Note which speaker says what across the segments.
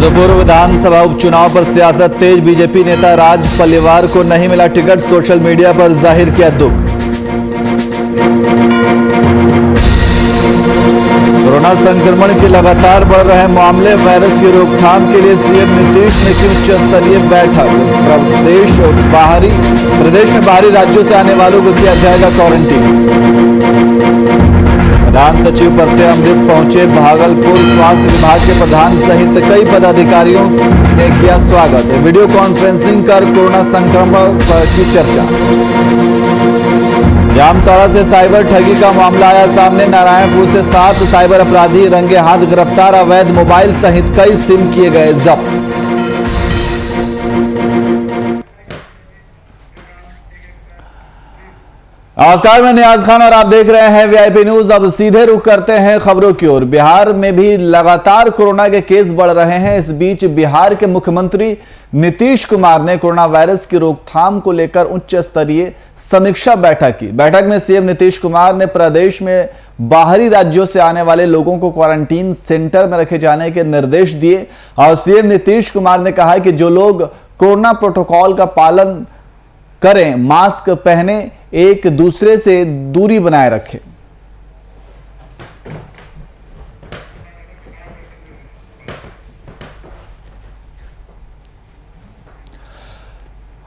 Speaker 1: मधुपुर विधानसभा उपचुनाव पर सियासत तेज। बीजेपी नेता राज पलिवार को नहीं मिला टिकट, सोशल मीडिया पर जाहिर किया दुख। कोरोना संक्रमण के लगातार बढ़ रहे मामले, वायरस की रोकथाम के लिए सीएम नीतीश ने की उच्च स्तरीय बैठक। प्रदेश में बाहरी राज्यों से आने वालों को किया जाएगा क्वारंटीन। प्रधान सचिव प्रत्यय अमृत पहुंचे भागलपुर। स्वास्थ्य विभाग के प्रधान सहित कई पदाधिकारियों ने किया स्वागत। वीडियो कॉन्फ्रेंसिंग कर कोरोना संक्रमण की चर्चा। जामताड़ा से साइबर ठगी का मामला आया सामने। नारायणपुर से 7 साइबर अपराधी रंगे हाथ गिरफ्तार। अवैध मोबाइल सहित कई सिम किए गए जब्त। नमस्कार, मैं नियाज खान और आप देख रहे हैं वीआईपी न्यूज। अब सीधे रुख करते हैं खबरों की ओर। बिहार में भी लगातार कोरोना के केस बढ़ रहे हैं। इस बीच बिहार के मुख्यमंत्री नीतीश कुमार ने कोरोना वायरस की रोकथाम को लेकर उच्च स्तरीय समीक्षा बैठक की। बैठक में सीएम नीतीश कुमार ने प्रदेश में बाहरी राज्यों से आने वाले लोगों को क्वारंटीन सेंटर में रखे जाने के निर्देश दिए और सीएम नीतीश कुमार ने कहा कि जो लोग कोरोना प्रोटोकॉल का पालन करें, मास्क पहने, एक दूसरे से दूरी बनाए रखें।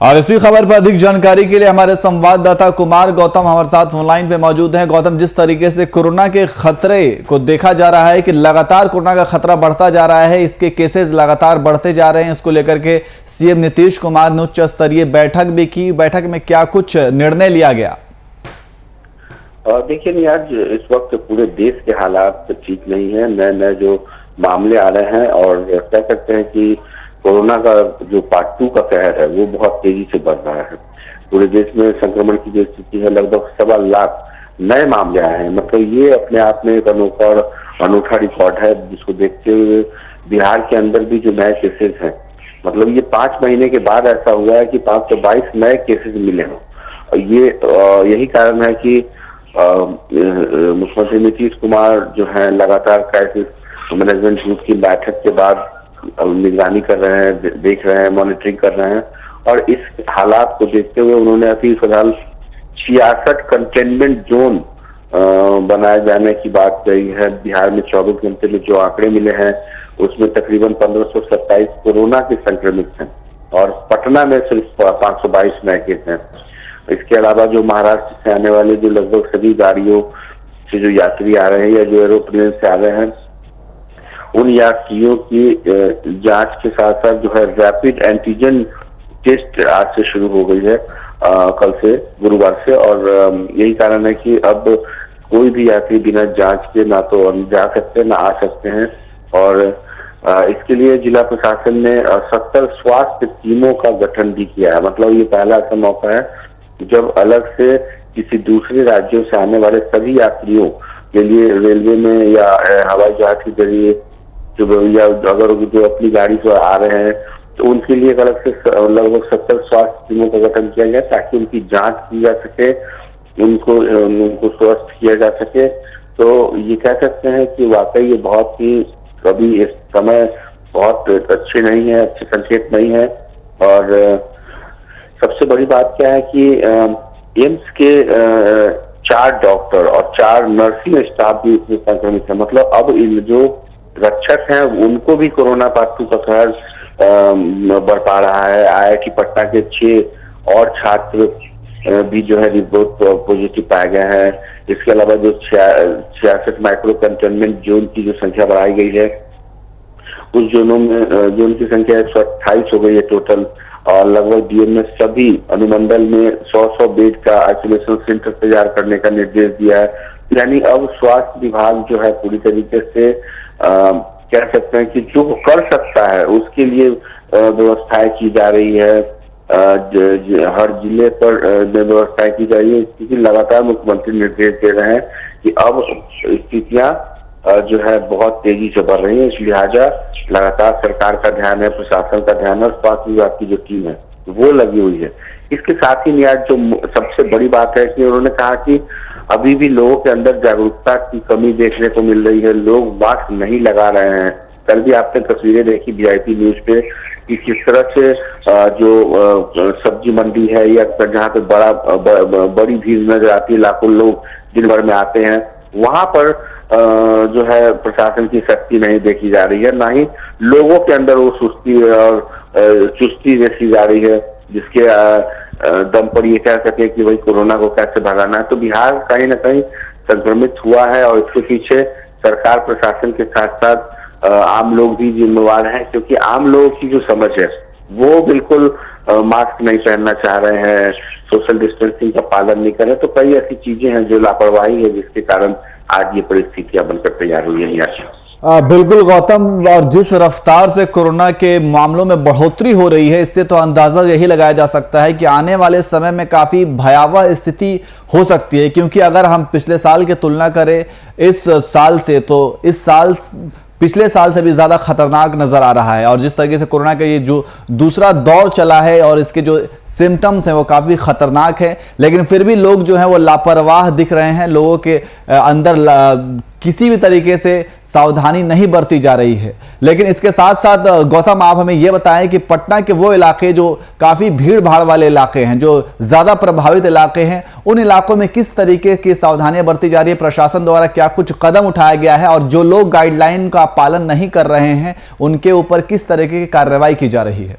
Speaker 1: और इसी खबर पर अधिक जानकारी के लिए हमारे संवाददाता कुमार गौतम हमारे साथ ऑनलाइन पे मौजूद हैं। गौतम, जिस तरीके से कोरोना के खतरे को देखा जा रहा है कि लगातार कोरोना का खतरा बढ़ता जा रहा है, इसके केसेस लगातार बढ़ते जा रहे हैं, इसको लेकर के सीएम नीतीश कुमार ने उच्च स्तरीय बैठक भी की। बैठक में क्या कुछ निर्णय लिया गया?
Speaker 2: देखिए नियाज, इस वक्त पूरे देश के हालात ठीक नहीं है। नए नए जो मामले आ रहे हैं और कह सकते हैं कि कोरोना का जो पार्ट 2 का कहर है वो बहुत तेजी से बढ़ रहा है। पूरे देश में संक्रमण की जो स्थिति है, लगभग 1.25 लाख नए मामले आए हैं। मतलब ये अपने आप में एक अनोखा रिकॉर्ड है, जिसको देखते हुए बिहार के अंदर भी जो नए केसेस हैं, मतलब ये 5 महीने के बाद ऐसा हुआ है कि 522 नए केसेस मिले हैं। और ये यही कारण है कि मुख्यमंत्री नीतीश कुमार जो है लगातार क्राइसिस मैनेजमेंट ग्रुप की बैठक के बाद निगरानी कर रहे हैं, देख रहे हैं, मॉनिटरिंग कर रहे हैं। और इस हालात को देखते हुए उन्होंने अभी फिलहाल 66 कंटेनमेंट जोन बनाए जाने की बात कही है। बिहार में 24 घंटे में जो आंकड़े मिले हैं उसमें तकरीबन 1527 कोरोना के संक्रमित हैं और पटना में सिर्फ 522 नए केस हैं। इसके अलावा जो महाराष्ट्र से आने वाले जो लगभग सभी गाड़ियों से जो यात्री आ रहे हैं या जो एरोप्लेन से आ रहे हैं, उन यात्रियों की जांच के साथ साथ जो है रैपिड एंटीजन टेस्ट आज से शुरू हो गई है, कल से, गुरुवार से। और यही कारण है कि अब कोई भी यात्री बिना जांच के ना तो जा सकते हैं ना आ सकते हैं। और इसके लिए जिला प्रशासन ने 70 स्वास्थ्य टीमों का गठन भी किया है। मतलब ये पहला ऐसा मौका है जब अलग से किसी दूसरे राज्यों से आने वाले सभी यात्रियों के लिए रेलवे में या हवाई जहाज के जरिए या अगर जो अपनी गाड़ी से आ रहे हैं तो उनके लिए अलग से लगभग 70 स्वास्थ्य टीमों का गठन किया गया ताकि उनकी जांच की जा सके, उनको स्वस्थ किया जा सके। तो ये कह सकते हैं कि वाकई ये बहुत ही अभी इस समय बहुत अच्छे नहीं है, अच्छे संकेत नहीं है। और सबसे बड़ी बात क्या है कि एम्स के 4 डॉक्टर और 4 नर्सिंग स्टाफ भी इसमें संक्रमित है। मतलब अब जो रक्षक हैं उनको भी कोरोना पार्ट 2 का कहर बढ़ पा रहा है। IIT पटना के 6 और छात्र भी जो है रिपोर्ट पॉजिटिव पाए गए हैं। इसके अलावा जो 66 माइक्रो कंटेनमेंट जोन की जो संख्या बढ़ाई गई है, उस जोनों में जोन की संख्या 128 हो गई है टोटल। और लगभग डीएम ने सभी अनुमंडल में 100 बेड का आइसोलेशन सेंटर तैयार करने का निर्देश दिया है। यानी अब स्वास्थ्य विभाग जो है पूरी तरीके से कह सकते हैं कि जो कर सकता है उसके लिए व्यवस्थाएं की जा रही है। हर जिले पर व्यवस्थाएं की जा रही है, क्योंकि लगातार मुख्यमंत्री निर्देश दे रहे हैं कि अब स्थितियां जो है बहुत तेजी से बढ़ रही है। इस लिहाजा लगातार सरकार का ध्यान है, प्रशासन का ध्यान है, स्वास्थ्य विभाग की जो टीम है वो लगी हुई है। इसके साथ ही नियाज जो सबसे बड़ी बात है कि उन्होंने कहा कि अभी भी लोगों के अंदर जागरूकता की कमी देखने को मिल रही है। लोग मास्क नहीं लगा रहे हैं कल भी आपने तस्वीरें देखी वीआईपी न्यूज पे कि किस तरह से जो सब्जी मंडी है या जहाँ पे बड़ी भीड़ नजर आती है, लाखों लोग दिन भर में आते हैं, वहां पर जो है प्रशासन की सख्ती नहीं देखी जा रही है, ना ही लोगों के अंदर वो सुस्ती और चुस्ती देखी जा रही है, जिसके दम पर ये कह सके कि भाई कोरोना को कैसे भगाना है। तो बिहार कहीं ना कहीं संक्रमित हुआ है और इसके पीछे सरकार प्रशासन के साथ साथ आम लोग भी जिम्मेवार हैं, क्योंकि आम लोगों की जो समझ है वो बिल्कुल मास्क नहीं पहनना चाह रहे हैं, सोशल डिस्टेंसिंग का पालन नहीं कर रहे। तो कई ऐसी चीजें हैं जो लापरवाही है, जिसके कारण आज ये परिस्थितियां बनकर तैयार हुई है।
Speaker 1: बिल्कुल गौतम, और जिस रफ्तार से कोरोना के मामलों में बढ़ोतरी हो रही है, इससे तो अंदाजा यही लगाया जा सकता है कि आने वाले समय में काफी भयावह स्थिति हो सकती है। क्योंकि अगर हम पिछले साल की तुलना करें इस साल से, तो इस साल पिछले साल से भी ज़्यादा खतरनाक नज़र आ रहा है। और जिस तरीके से कोरोना का ये जो दूसरा दौर चला है और इसके जो सिम्टम्स हैं वो काफ़ी खतरनाक है, लेकिन फिर भी लोग जो हैं वो लापरवाह दिख रहे हैं। लोगों के अंदर किसी भी तरीके से सावधानी नहीं बरती जा रही है। लेकिन इसके साथ साथ गौतम, आप हमें ये बताएं कि पटना के वो इलाके जो काफ़ी भीड़ भाड़ वाले इलाके हैं, जो ज़्यादा प्रभावित इलाके हैं, उन इलाकों में किस तरीके की सावधानियां बरती जा रही है? प्रशासन द्वारा क्या कुछ कदम उठाया गया है? और जो लोग गाइडलाइन का पालन नहीं कर रहे हैं उनके ऊपर किस तरीके की कार्रवाई की जा रही है?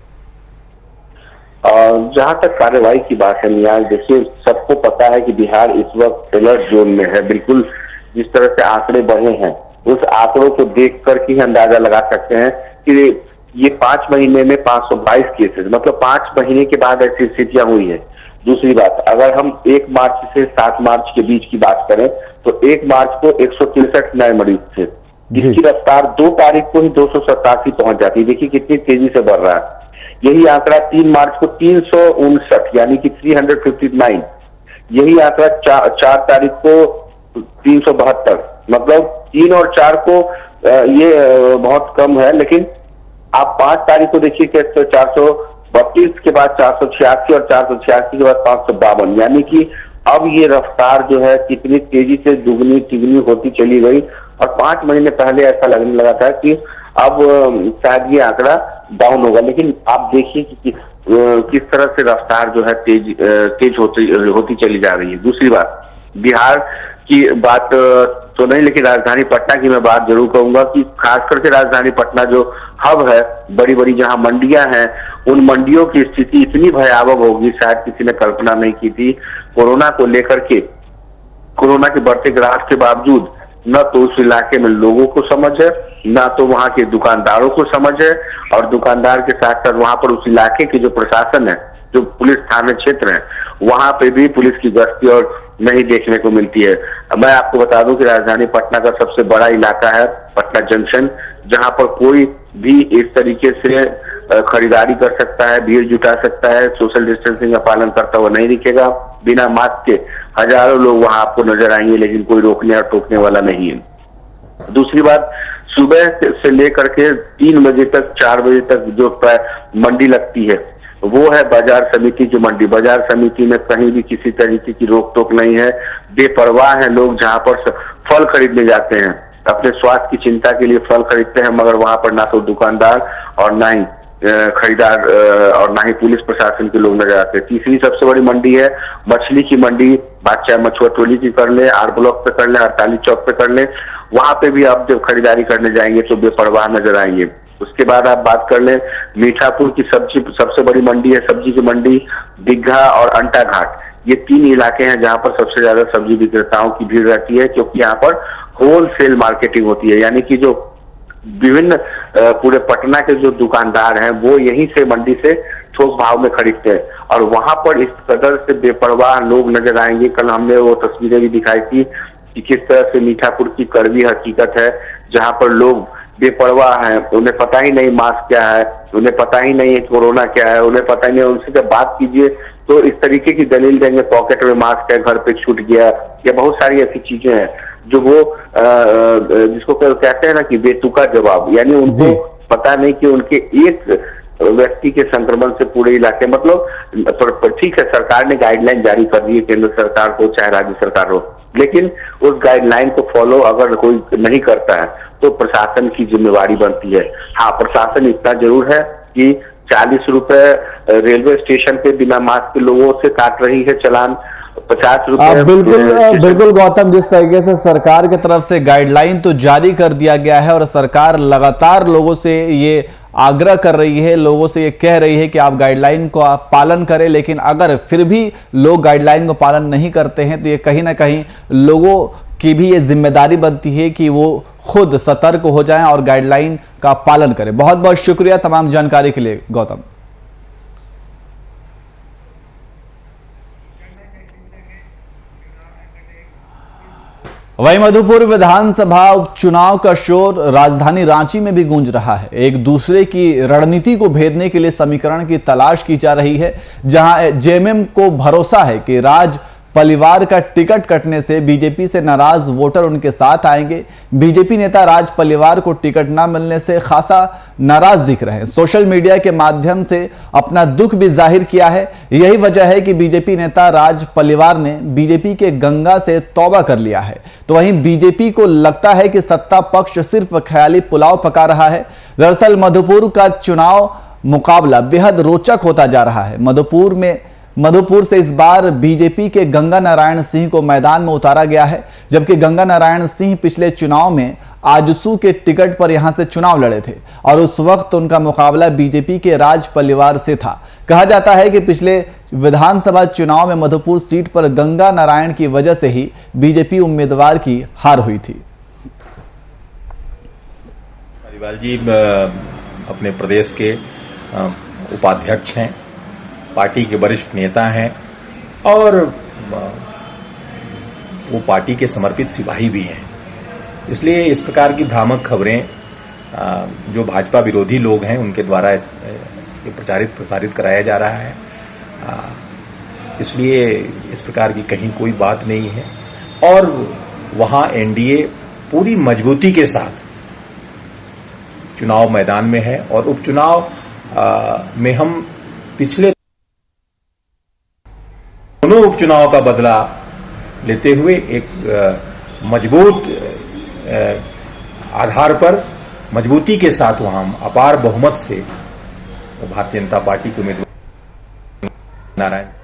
Speaker 2: जहां तक कार्रवाई की बात है नियाज, देखिए सबको पता है कि बिहार इस वक्त अलर्ट जोन में है। बिल्कुल जिस तरह से आंकड़े बढ़े हैं, उस आंकड़ों को देख करके ही अंदाजा लगा सकते हैं कि ये 5 महीने में 522 केसेस, मतलब 5 महीने के बाद ऐसी स्थितियां हुई है। दूसरी बात, अगर हम 1 मार्च से 7 मार्च के बीच की बात करें तो 1 मार्च को 163 नए मरीज थे, जिसकी रफ्तार 2 तारीख को ही 287 पहुंच जाती है। देखिए कितनी तेजी से बढ़ रहा है। यही आंकड़ा 3 मार्च को 359 यानी कि 359, यही आंकड़ा 4 तारीख को 372, मतलब 3 और 4 को ये बहुत कम है। लेकिन आप 5 तारीख को देखिए कि 432 के बाद 486 और 486 के बाद 552, यानी कि अब ये रफ्तार जो है कितनी तेजी से दुगनी तिगनी होती चली गई। और 5 महीने पहले ऐसा लगने लगा था कि अब शायद ये आंकड़ा डाउन होगा, लेकिन आप देखिए कि किस तरह से रफ्तार जो है तेज होती चली जा रही है। दूसरी बात, बिहार की बात तो नहीं, लेकिन राजधानी पटना की मैं बात जरूर कहूंगा कि खास करके राजधानी पटना जो हब है, बड़ी बड़ी जहां मंडियां हैं, उन मंडियों की स्थिति इतनी भयावह होगी शायद किसी ने कल्पना नहीं की थी। कोरोना को लेकर के, कोरोना के बढ़ते ग्राफ के बावजूद न तो उस इलाके में लोगों को समझ है, ना तो वहां के दुकानदारों को समझ है, और दुकानदार के साथ साथ वहां पर उस इलाके के जो प्रशासन है, जो पुलिस थाने क्षेत्र है, वहां पे भी पुलिस की गश्ती और नहीं देखने को मिलती है। मैं आपको बता दूं कि राजधानी पटना का सबसे बड़ा इलाका है पटना जंक्शन, जहां पर कोई भी इस तरीके से खरीदारी कर सकता है, भीड़ जुटा सकता है, सोशल डिस्टेंसिंग का पालन करता हुआ नहीं दिखेगा। बिना मास्क के हजारों लोग वहां आपको नजर आएंगे, लेकिन कोई रोकने और टोकने वाला नहीं है। दूसरी बात, सुबह से लेकर के 3 बजे तक 4 बजे तक जो मंडी लगती है वो है बाजार समिति की मंडी। बाजार समिति में कहीं भी किसी तरीके की रोक टोक नहीं है। बेपरवाह है लोग, जहां पर फल खरीदने जाते हैं, अपने स्वास्थ्य की चिंता के लिए फल खरीदते हैं, मगर वहां पर ना तो दुकानदार और ना ही खरीदार और ना ही पुलिस प्रशासन के लोग नजर आते हैं। तीसरी सबसे बड़ी मंडी है मछली की मंडी, बात चाहे मछुआ टोली की कर ले, आर ब्लॉक पे कर ले, 48 चौक पे कर ले, वहां पे भी आप जब खरीदारी करने जाएंगे तो बेपरवाह नजर आएंगे। उसके बाद आप बात कर लें मीठापुर की सबसे बड़ी मंडी है सब्जी की मंडी, दीघा और अंटा घाट, ये 3 इलाके हैं जहां पर सबसे ज्यादा सब्जी विक्रेताओं की भीड़ रहती है, क्योंकि यहाँ पर होलसेल मार्केटिंग होती है। यानी कि जो विभिन्न पूरे पटना के जो दुकानदार हैं वो यहीं से मंडी से थोक भाव में खरीदते हैं, और वहां पर इस कदर से बेपरवाह लोग नजर आएंगे। कल हमने वो तस्वीरें भी दिखाई थी कि किस तरह से मीठापुर की कड़वी हकीकत है, जहां पर लोग बेपरवाह है, उन्हें पता ही नहीं मास्क क्या है, उन्हें पता ही नहीं है कोरोना क्या है, उन्हें पता ही नहीं। उनसे जब बात कीजिए तो इस तरीके की दलील देंगे, पॉकेट में मास्क है, घर पे छूट गया, या बहुत सारी ऐसी चीजें हैं जो वो जिसको कहते हैं ना कि बेतुका जवाब, यानी उनको पता नहीं कि उनके एक व्यक्ति के संक्रमण से पूरे इलाके, मतलब ठीक है सरकार ने गाइडलाइन जारी कर दी है, केंद्र सरकार को चाहे राज्य सरकार हो, लेकिन उस गाइडलाइन को फॉलो अगर कोई नहीं करता है तो प्रशासन की जिम्मेवारी बनती है। हाँ, प्रशासन इतना जरूर है कि 40 रुपए रेलवे स्टेशन पे बिना मास्क के लोगों से काट रही है चालान, 50 रुपए।
Speaker 1: बिल्कुल गौतम, जिस तरीके से सरकार की तरफ से गाइडलाइन तो जारी कर दिया गया है और सरकार लगातार लोगों से ये आग्रह कर रही है, लोगों से ये कह रही है कि आप गाइडलाइन को आप पालन करें, लेकिन अगर फिर भी लोग गाइडलाइन को पालन नहीं करते हैं तो ये कहीं ना कहीं लोगों की भी ये जिम्मेदारी बनती है कि वो खुद सतर्क हो जाएं और गाइडलाइन का पालन करें। बहुत बहुत शुक्रिया तमाम जानकारी के लिए गौतम। वहीं मधुपुर विधानसभा उपचुनाव का शोर राजधानी रांची में भी गूंज रहा है। एक दूसरे की रणनीति को भेदने के लिए समीकरण की तलाश की जा रही है, जहां जेएमएम को भरोसा है कि राज पलिवार का टिकट कटने से बीजेपी से नाराज वोटर उनके साथ आएंगे। बीजेपी नेता राज पलिवार को टिकट न मिलने से खासा नाराज दिख रहे हैं। सोशल मीडिया के माध्यम से अपना दुख भी जाहिर किया है। यही वजह है कि बीजेपी नेता राज पलिवार ने बीजेपी के गंगा से तौबा कर लिया है। तो वहीं बीजेपी को लगता है कि सत्ता पक्ष सिर्फ ख्याली पुलाव पका रहा है। दरअसल मधुपुर का चुनाव मुकाबला बेहद रोचक होता जा रहा है। मधुपुर से इस बार बीजेपी के गंगा नारायण सिंह को मैदान में उतारा गया है, जबकि गंगा नारायण सिंह पिछले चुनाव में आजसू के टिकट पर यहां से चुनाव लड़े थे और उस वक्त उनका मुकाबला बीजेपी के राज पलिवार से था। कहा जाता है कि पिछले विधानसभा चुनाव में मधुपुर सीट पर गंगा नारायण की वजह से ही बीजेपी उम्मीदवार की हार हुई थी।
Speaker 3: पालीवाल जी अपने प्रदेश के उपाध्यक्ष हैं, पार्टी के वरिष्ठ नेता हैं और वो पार्टी के समर्पित सिपाही भी हैं। इसलिए इस प्रकार की भ्रामक खबरें जो भाजपा विरोधी लोग हैं उनके द्वारा ये प्रसारित कराया जा रहा है, इसलिए इस प्रकार की कहीं कोई बात नहीं है। और वहां एनडीए पूरी मजबूती के साथ चुनाव मैदान में है और उपचुनाव में हम पिछले दोनों उपचुनाव का बदला लेते हुए एक मजबूत आधार पर मजबूती के साथ वहां अपार बहुमत से भारतीय जनता पार्टी के उम्मीदवार नारायण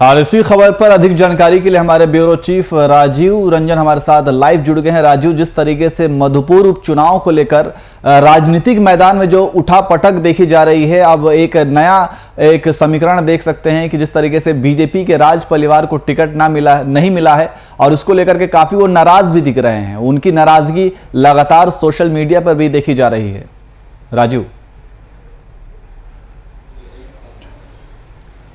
Speaker 1: और इसी खबर पर अधिक जानकारी के लिए हमारे ब्यूरो चीफ राजीव रंजन हमारे साथ लाइव जुड़ गए हैं। राजीव, जिस तरीके से मधुपुर उपचुनाव को लेकर राजनीतिक मैदान में जो उठापटक देखी जा रही है, अब एक नया समीकरण देख सकते हैं कि जिस तरीके से बीजेपी के राज परिवार को टिकट नहीं मिला है और उसको लेकर के काफी वो नाराज भी दिख रहे हैं। उनकी नाराजगी लगातार सोशल मीडिया पर भी देखी जा रही है। राजीव,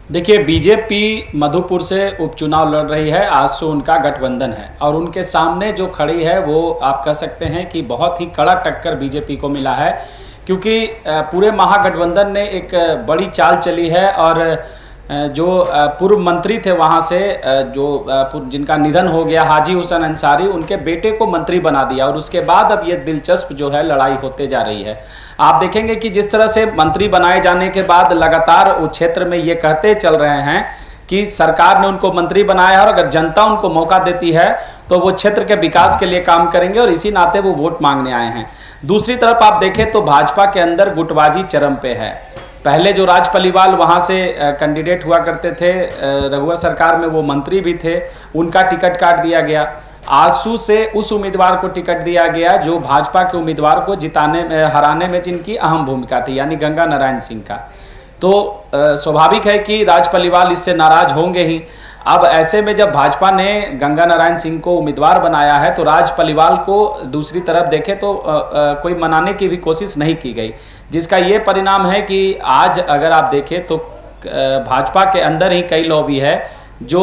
Speaker 4: देखिए, बीजेपी मधुपुर से उपचुनाव लड़ रही है। आजसू उनका गठबंधन है और उनके सामने जो खड़ी है वो आप कह सकते हैं कि बहुत ही कड़ा टक्कर बीजेपी को मिला है, क्योंकि पूरे महागठबंधन ने एक बड़ी चाल चली है और जो पूर्व मंत्री थे वहाँ से जिनका निधन हो गया हाजी हुसैन अंसारी, उनके बेटे को मंत्री बना दिया और उसके बाद अब ये दिलचस्प जो है लड़ाई होते जा रही है। आप देखेंगे कि जिस तरह से मंत्री बनाए जाने के बाद लगातार उस क्षेत्र में ये कहते चल रहे हैं कि सरकार ने उनको मंत्री बनाया है और अगर जनता उनको मौका देती है तो वो क्षेत्र के विकास के लिए काम करेंगे और इसी नाते वो वोट मांगने आए हैं। दूसरी तरफ आप देखें तो भाजपा के अंदर गुटबाजी चरम पे है। पहले जो राज पलिवाल वहाँ से कैंडिडेट हुआ करते थे, रघुवर सरकार में वो मंत्री भी थे, उनका टिकट काट दिया गया। आजसू से उस उम्मीदवार को टिकट दिया गया जो भाजपा के उम्मीदवार को हराने में जिनकी अहम भूमिका थी, यानी गंगा नारायण सिंह का। तो स्वाभाविक है कि राज पलिवाल इससे नाराज होंगे ही। अब ऐसे में जब भाजपा ने गंगा नारायण सिंह को उम्मीदवार बनाया है तो राज पलिवाल को दूसरी तरफ देखें तो कोई मनाने की भी कोशिश नहीं की गई, जिसका ये परिणाम है कि आज अगर आप देखें तो भाजपा के अंदर ही कई लॉबी है जो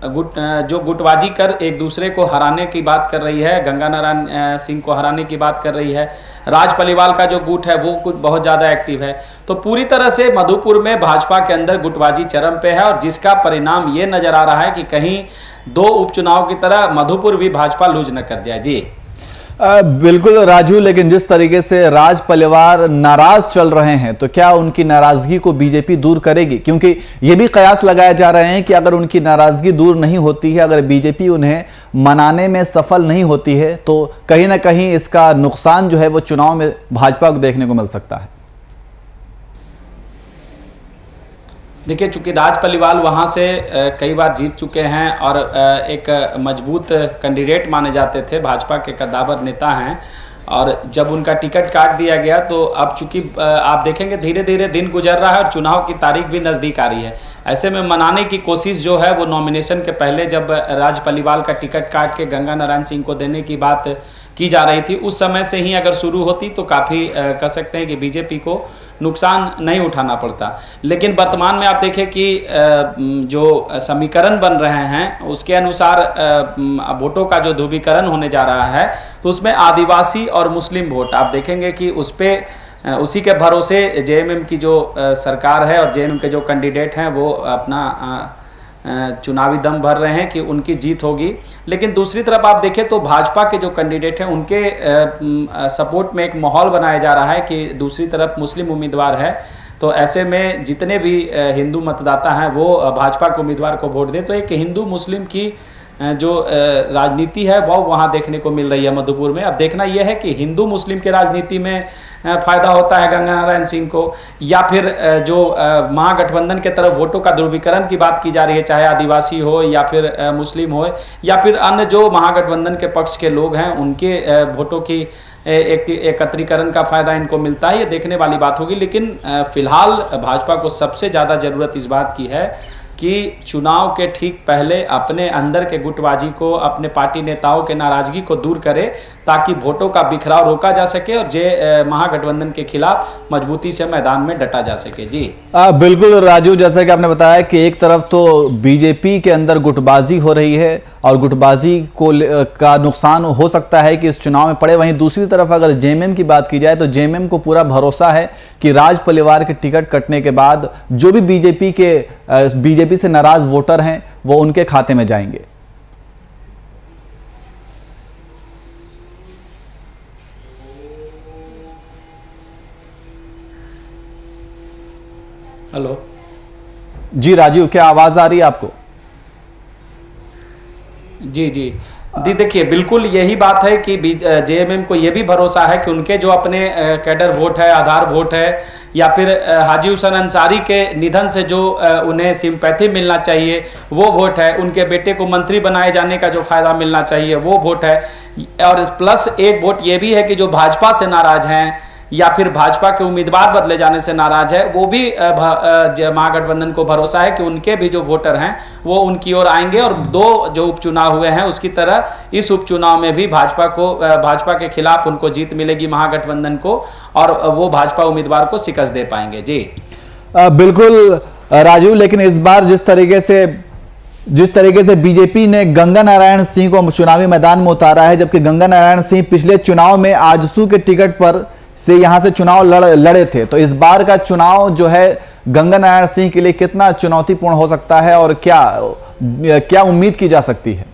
Speaker 4: गुटबाजी कर एक दूसरे को हराने की बात कर रही है, गंगा नारायण सिंह को हराने की बात कर रही है। राज पलिवाल का जो गुट है वो कुछ बहुत ज़्यादा एक्टिव है। तो पूरी तरह से मधुपुर में भाजपा के अंदर गुटबाजी चरम पे है और जिसका परिणाम ये नज़र आ रहा है कि कहीं 2 उपचुनाव की तरह मधुपुर भी भाजपा लूज न कर जाए। जी
Speaker 1: बिल्कुल राजू, लेकिन जिस तरीके से राज परिवार नाराज चल रहे हैं तो क्या उनकी नाराजगी को बीजेपी दूर करेगी? क्योंकि ये भी कयास लगाए जा रहे हैं कि अगर उनकी नाराजगी दूर नहीं होती है, अगर बीजेपी उन्हें मनाने में सफल नहीं होती है तो कहीं ना कहीं इसका नुकसान जो है वो चुनाव में भाजपा को देखने को मिल सकता है।
Speaker 4: देखिए, चूंकि राज पलिवाल वहाँ से कई बार जीत चुके हैं और एक मजबूत कैंडिडेट माने जाते थे, भाजपा के कद्दावर नेता हैं, और जब उनका टिकट काट दिया गया तो अब चूंकि आप देखेंगे धीरे धीरे दिन गुजर रहा है और चुनाव की तारीख भी नज़दीक आ रही है। ऐसे में मनाने की कोशिश जो है वो नॉमिनेशन के पहले जब राज पलिवाल का टिकट काट के गंगा नारायण सिंह को देने की बात की जा रही थी, उस समय से ही अगर शुरू होती तो काफ़ी कह सकते हैं कि बीजेपी को नुकसान नहीं उठाना पड़ता। लेकिन वर्तमान में आप देखें कि जो समीकरण बन रहे हैं उसके अनुसार वोटों का जो ध्रुवीकरण होने जा रहा है तो उसमें आदिवासी और मुस्लिम वोट आप देखेंगे कि उस पर उसी के भरोसे जेएमएम की जो सरकार है और जेएमएम के जो कैंडिडेट हैं वो अपना चुनावी दम भर रहे हैं कि उनकी जीत होगी। लेकिन दूसरी तरफ आप देखें तो भाजपा के जो कैंडिडेट हैं उनके सपोर्ट में एक माहौल बनाया जा रहा है कि दूसरी तरफ मुस्लिम उम्मीदवार है, तो ऐसे में जितने भी हिंदू मतदाता हैं वो भाजपा के उम्मीदवार को वोट दे, तो एक हिंदू मुस्लिम की जो राजनीति है वो वहाँ देखने को मिल रही है मधुपुर में। अब देखना यह है कि हिंदू मुस्लिम के राजनीति में फ़ायदा होता है गंगा नारायण सिंह को, या फिर जो महागठबंधन के तरफ वोटों का ध्रुवीकरण की बात की जा रही है, चाहे आदिवासी हो या फिर मुस्लिम हो या फिर अन्य जो महागठबंधन के पक्ष के लोग हैं उनके वोटों की एकत्रीकरण का फ़ायदा इनको मिलता है, ये देखने वाली बात होगी। लेकिन फिलहाल भाजपा को सबसे ज़्यादा ज़रूरत इस बात की है कि चुनाव के ठीक पहले अपने अंदर के गुटबाजी को, अपने पार्टी नेताओं के नाराजगी को दूर करे ताकि वोटों का बिखराव रोका जा सके और महागठबंधन के खिलाफ मजबूती से मैदान में डटा जा सके। जी
Speaker 1: बिल्कुल राजू, जैसा कि आपने बताया कि एक तरफ तो बीजेपी के अंदर गुटबाजी हो रही है और गुटबाजी का नुकसान हो सकता है कि इस चुनाव में पड़े, वहीं दूसरी तरफ अगर जेएमएम की बात की जाए तो जेएमएम को पूरा भरोसा है कि राज परिवार के टिकट कटने के बाद जो भी बीजेपी से नाराज वोटर हैं वो उनके खाते में जाएंगे।
Speaker 4: हेलो
Speaker 1: जी राजीव, क्या आवाज आ रही है आपको?
Speaker 4: जी देखिए, बिल्कुल यही बात है कि जेएमएम को ये भी भरोसा है कि उनके जो अपने कैडर वोट है, आधार वोट है, या फिर हाजी हुसैन अंसारी के निधन से जो उन्हें सिंपैथी मिलना चाहिए वो वोट है, उनके बेटे को मंत्री बनाए जाने का जो फायदा मिलना चाहिए वो वोट है, और प्लस एक वोट ये भी है कि जो भाजपा से नाराज हैं या फिर भाजपा के उम्मीदवार बदले जाने से नाराज है, वो भी महागठबंधन को भरोसा है कि उनके भी जो वोटर हैं वो उनकी ओर आएंगे और 2 जो उपचुनाव हुए हैं उसकी तरह इस उपचुनाव में भी भाजपा के खिलाफ उनको जीत मिलेगी महागठबंधन को, और वो भाजपा उम्मीदवार को शिकस्त दे पाएंगे। जी
Speaker 1: बिल्कुल राजू, लेकिन इस बार जिस तरीके से बीजेपी ने गंगा नारायण सिंह को चुनावी मैदान में उतारा है, जबकि गंगा नारायण सिंह पिछले चुनाव में आजसू के टिकट पर से यहां से चुनाव लड़े थे, तो इस बार का चुनाव जो है गंगा नारायण सिंह के लिए कितना चुनौतीपूर्ण हो सकता है और क्या उम्मीद की जा सकती है?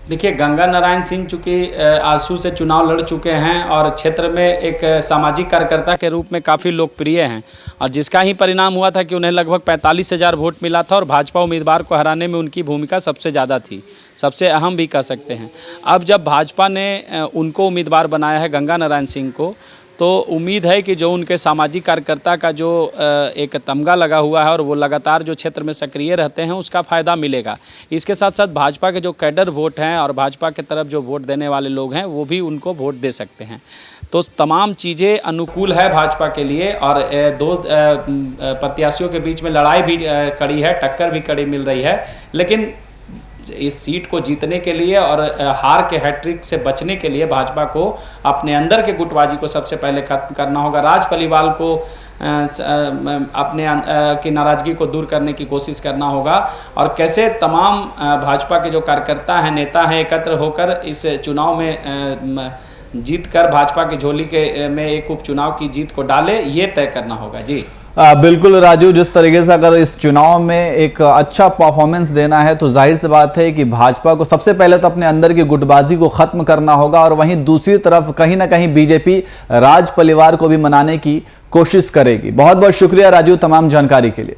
Speaker 4: देखिए, गंगा नारायण सिंह चूंकि आजसू से चुनाव लड़ चुके हैं और क्षेत्र में एक सामाजिक कार्यकर्ता के रूप में काफ़ी लोकप्रिय हैं, और जिसका ही परिणाम हुआ था कि उन्हें लगभग 45,000 वोट मिला था और भाजपा उम्मीदवार को हराने में उनकी भूमिका सबसे ज़्यादा थी, सबसे अहम भी कह सकते हैं। अब जब भाजपा ने उनको उम्मीदवार बनाया है गंगा नारायण सिंह को, तो उम्मीद है कि जो उनके सामाजिक कार्यकर्ता का जो एक तमगा लगा हुआ है और वो लगातार जो क्षेत्र में सक्रिय रहते हैं उसका फ़ायदा मिलेगा। इसके साथ साथ भाजपा के जो कैडर वोट हैं और भाजपा के तरफ जो वोट देने वाले लोग हैं वो भी उनको वोट दे सकते हैं। तो तमाम चीज़ें अनुकूल है भाजपा के लिए, और 2 प्रत्याशियों के बीच में लड़ाई भी कड़ी है, टक्कर भी कड़ी मिल रही है, लेकिन इस सीट को जीतने के लिए और हार के हैट्रिक से बचने के लिए भाजपा को अपने अंदर के गुटबाजी को सबसे पहले खत्म करना होगा। राज पलिवाल को अपने की नाराज़गी को दूर करने की कोशिश करना होगा और कैसे तमाम भाजपा के जो कार्यकर्ता हैं, नेता हैं, एकत्र होकर इस चुनाव में जीत कर भाजपा की झोली के में एक उपचुनाव की जीत को डाले, ये तय करना होगा। जी
Speaker 1: बिल्कुल राजू, जिस तरीके से अगर इस चुनाव में एक अच्छा परफॉर्मेंस देना है तो जाहिर सी बात है कि भाजपा को सबसे पहले तो अपने अंदर की गुटबाजी को खत्म करना होगा और वहीं दूसरी तरफ कहीं ना कहीं बीजेपी राज परिवार को भी मनाने की कोशिश करेगी। बहुत बहुत शुक्रिया राजू तमाम जानकारी के लिए।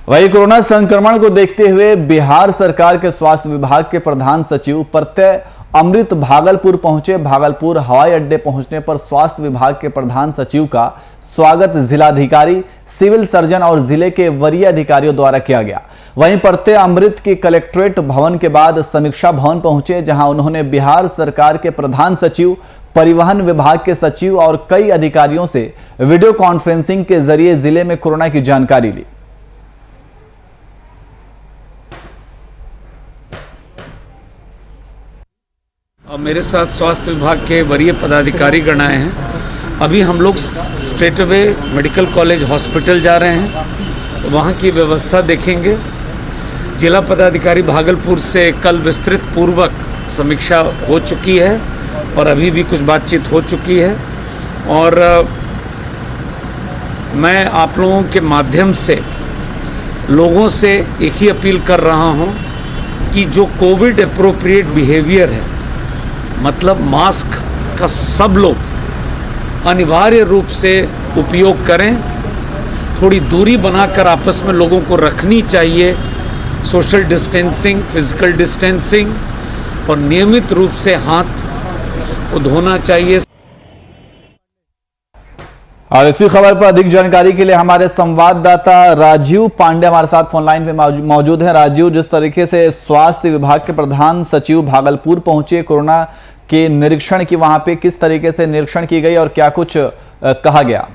Speaker 1: वहीं कोरोना संक्रमण को देखते हुए बिहार सरकार के स्वास्थ्य विभाग के प्रधान सचिव प्रत्यय अमृत भागलपुर पहुंचे। भागलपुर हवाई अड्डे पहुंचने पर स्वास्थ्य विभाग के प्रधान सचिव का स्वागत जिलाधिकारी, सिविल सर्जन और जिले के वरीय अधिकारियों द्वारा किया गया। वहीं प्रत्यय अमृत के कलेक्ट्रेट भवन के बाद समीक्षा भवन पहुंचे, जहां उन्होंने बिहार सरकार के प्रधान सचिव, परिवहन विभाग के सचिव और कई अधिकारियों से वीडियो कॉन्फ्रेंसिंग के जरिए जिले में कोरोना की जानकारी ली।
Speaker 5: और मेरे साथ स्वास्थ्य विभाग के वरीय पदाधिकारी गण आए हैं। अभी हम लोग straight away medical college hospital जा रहे हैं, तो वहाँ की व्यवस्था देखेंगे। जिला पदाधिकारी भागलपुर से कल विस्तृत पूर्वक समीक्षा हो चुकी है और अभी भी कुछ बातचीत हो चुकी है। और मैं आप लोगों के माध्यम से लोगों से एक ही अपील कर रहा हूँ कि जो कोविड एप्रोप्रिएट बिहेवियर है, मतलब मास्क का सब लोग अनिवार्य रूप से उपयोग करें। थोड़ी दूरी बनाकर आपस में लोगों को रखनी चाहिए, सोशल डिस्टेंसिंग, फिजिकल डिस्टेंसिंग, और नियमित रूप से हाथ को धोना चाहिए।
Speaker 1: और इसी खबर पर अधिक जानकारी के लिए हमारे संवाददाता राजीव पांडे हमारे साथ फोन लाइन पे मौजूद हैं। राजीव, जिस तरीके से स्वास्थ्य विभाग के प्रधान सचिव भागलपुर पहुंचे, कोरोना के निरीक्षण की वहां पे किस तरीके से निरीक्षण की गई और क्या कुछ कहा गया?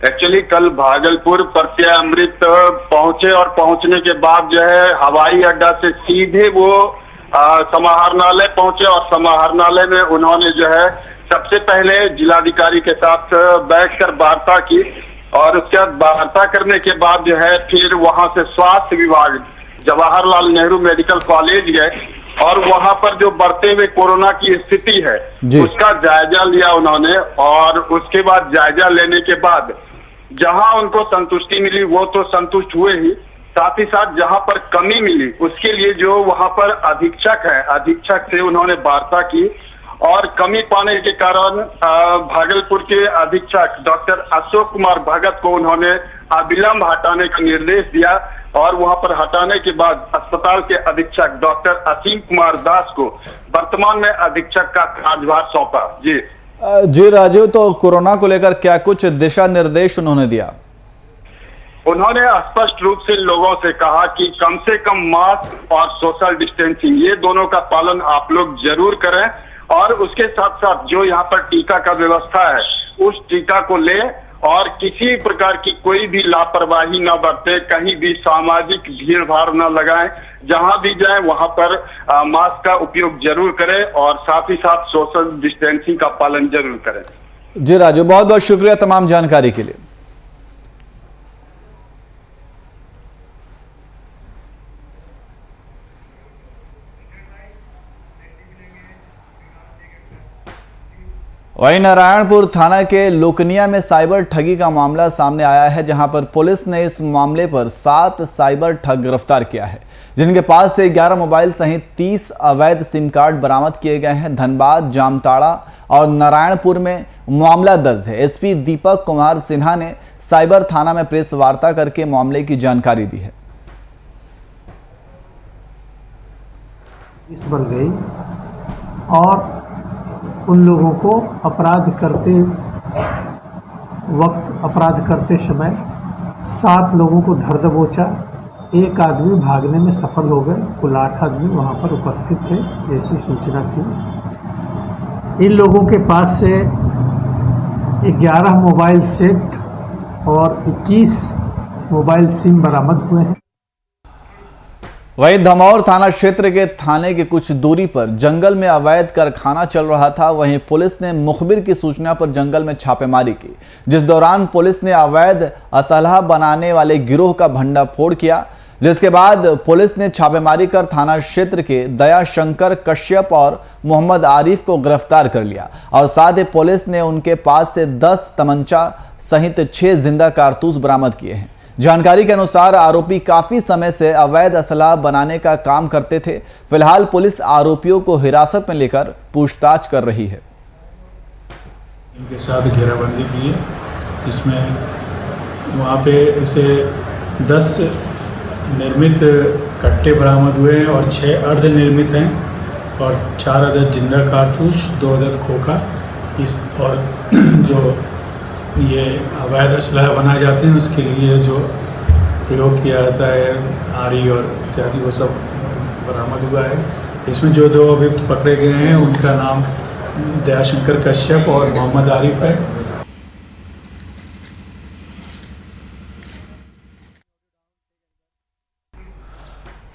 Speaker 6: एक्चुअली कल भागलपुर प्रत्यय अमृत पहुंचे और पहुंचने के बाद जो है हवाई अड्डा से सीधे वो समाहरणालय पहुंचे और समाहरणालय में उन्होंने जो है सबसे पहले जिलाधिकारी के साथ बैठकर वार्ता की और उसके बाद वार्ता करने के बाद जो है फिर वहां से स्वास्थ्य विभाग जवाहरलाल नेहरू मेडिकल कॉलेज गए और वहां पर जो बढ़ते हुए कोरोना की स्थिति है उसका जायजा लिया उन्होंने। और उसके बाद जायजा लेने के बाद जहां उनको संतुष्टि मिली वो तो संतुष्ट हुए ही, साथ ही साथ जहां पर कमी मिली उसके लिए जो वहां पर अधीक्षक है, अधीक्षक से उन्होंने वार्ता की और कमी पाने के कारण भागलपुर के अधीक्षक डॉक्टर अशोक कुमार भगत को उन्होंने अविलंब हटाने का निर्देश दिया और वहां पर हटाने के बाद अस्पताल के अधीक्षक डॉक्टर असीम कुमार दास को वर्तमान में अधीक्षक का कार्यभार सौंपा। जी
Speaker 1: राजीव, तो कोरोना को लेकर क्या कुछ दिशा निर्देश उन्होंने दिया?
Speaker 6: उन्होंने स्पष्ट रूप से लोगों से कहा कि कम से कम मास्क और सोशल डिस्टेंसिंग ये दोनों का पालन आप लोग जरूर करें और उसके साथ साथ जो यहाँ पर टीका का व्यवस्था है उस टीका को ले और किसी प्रकार की कोई भी लापरवाही न बरते, कहीं भी सामाजिक भीड़ भाड़ न लगाएं, जहां भी जाएं वहां पर मास्क का उपयोग जरूर करें और साथ ही साथ सोशल डिस्टेंसिंग का पालन जरूर करें।
Speaker 1: जी राजू, बहुत बहुत शुक्रिया तमाम जानकारी के लिए। वहीं नारायणपुर थाना के लोकनिया में साइबर ठगी का मामला सामने आया है, जहां पर पुलिस ने इस मामले पर 7 साइबर ठग गिरफ्तार किया है, जिनके पास से 11 मोबाइल सहित 30 अवैध सिम कार्ड बरामद किए गए हैं। धनबाद, जामताड़ा और नारायणपुर में मामला दर्ज है। एसपी दीपक कुमार सिन्हा ने साइबर थाना में प्रेस वार्ता करके मामले की जानकारी दी है।
Speaker 7: इस बन गई और उन लोगों को अपराध करते समय 7 लोगों को धर दबोचा, 1 आदमी भागने में सफल हो गए। कुल 8 आदमी वहां पर उपस्थित थे जैसी सूचना थी। इन लोगों के पास से 11 मोबाइल सेट और 21 मोबाइल सिम बरामद हुए हैं।
Speaker 1: वहीं धमौर थाना क्षेत्र के थाने के कुछ दूरी पर जंगल में अवैध कारखाना चल रहा था। वहीं पुलिस ने मुखबिर की सूचना पर जंगल में छापेमारी की, जिस दौरान पुलिस ने अवैध असलहा बनाने वाले गिरोह का भंडाफोड़ किया, जिसके बाद पुलिस ने छापेमारी कर थाना क्षेत्र के दया शंकर कश्यप और मोहम्मद आरिफ को गिरफ्तार कर लिया और साथ ही पुलिस ने उनके पास से 10 तमंचा सहित 6 जिंदा कारतूस बरामद किए हैं। जानकारी के अनुसार आरोपी काफी समय से अवैध असलहा बनाने का काम करते थे। फिलहाल पुलिस आरोपियों को हिरासत में लेकर पूछताछ कर रही है।
Speaker 8: इनके साथ घेराबंदी की है, जिसमें वहाँ पे इसे 10 निर्मित कट्टे बरामद हुए हैं और 6 अर्ध निर्मित हैं और 4 अदद जिंदा कारतूस, 2 अदद खोखा इस और जो ये अवैध असलहा बनाए जाते हैं उसके लिए जो प्रयोग किया जाता है आरी और इत्यादि, वो सब बरामद हुआ है। इसमें जो 2 अभियुक्त पकड़े गए हैं उनका नाम दयाशंकर कश्यप और मोहम्मद आरिफ है।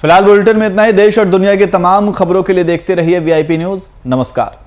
Speaker 1: फिलहाल बुलेटिन में इतना ही। देश और दुनिया की तमाम खबरों के लिए देखते रहिए VIP न्यूज़। नमस्कार।